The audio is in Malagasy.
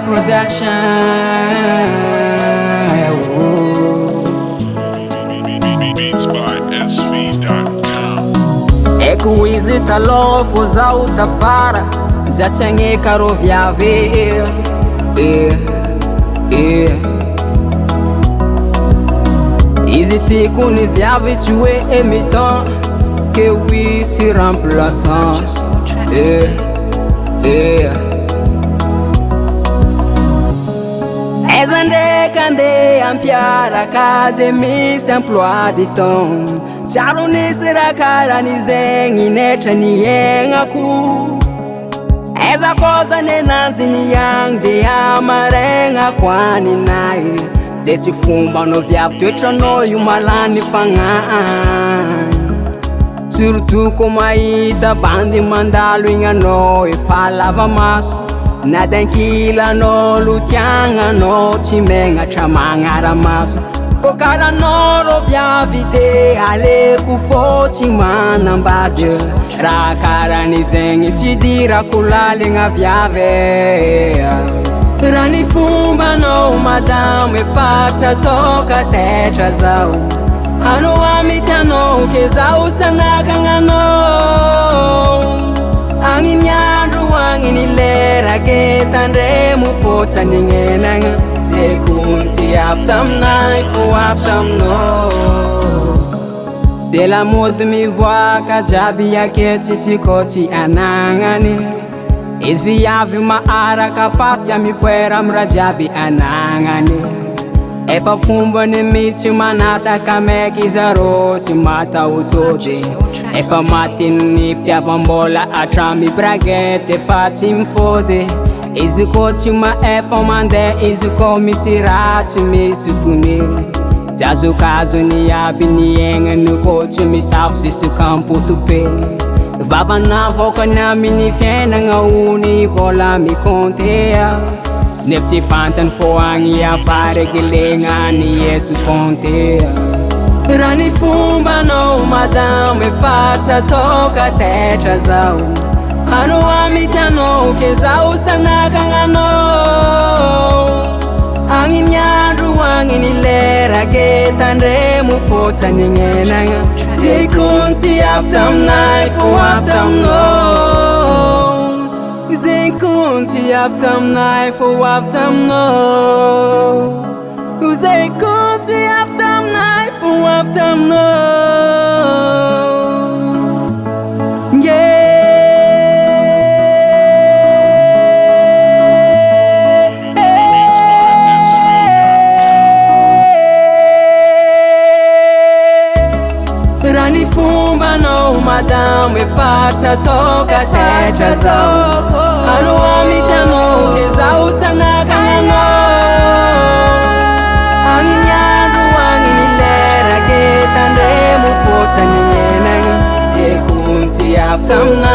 Production. Beats by SV.com. Eko izy taloha zaho tafara za tsy agneka rô viavy izy tiako ny viavy tsy hoe imitant que oui si remplaçant Aiza ndraiky andeha ampiaraka de misy emploi du temps Tsaro nisy raha karahan'izegny netra niaignako Aiza koza nenazy niagny de amarainako aninahy Zay tsy fombanao viavy toetranao io malany fagnahy Surtout ko mahita bandy mandalo igny anao efa lava maso Na dankilanao lotiagnanao tsy megnatra magnara-maso Ko karanao rô viavy de aleko fô tsy manambady Raha karan'izegny tsy dirako laligna viavy Raha ny fombanao madamo efa tsy atao katetra zao Anao amitianao ke zaho tsy anakananao Agny ny andro agny ny lera ke tandremo fotsany gn'enagna Zay kon tsy avy taminay fô avy taminao De la mody mivoaka jiaby ake tsisy kô tsy anagnany Izy viavy maharaka pasty mipoera amy raha jiaby anagnany Efa fombany mitsy manataka meky zarô sy mataotody Efa matiny fitiavam-bola hatramy braguette efa tsy mifody Izy kô tsy maefa mandeha izy kô misy raha tsy misy poni Tsy azokazony aby ny aignany kô tsy mitafo sisy kampotope Vavana vôkany amin'ny fiainagna ony vola mikontea Nefa tsy fantany fô agny afara reglena ny escompte Raha ny fombanao madamo efa tsy atao katetra zao Anao amitianao ke zaho tsy anakananao Agny ny andro agny ny lera ke tandremo fotsany gn'enagna Zay kon tsy avy taminay fô avy taminao Zay kon tsy avy taminay fô avy taminao Zay kon tsy avy taminay fô avy taminao Raha ny fombanao madamo efa tsy atao katetra zao Anao amitianao ke zaho tsy anakananao Agny ny andro agny ny lera ke tandremo fotsany gn'enagna Zay kon tsy avy taminay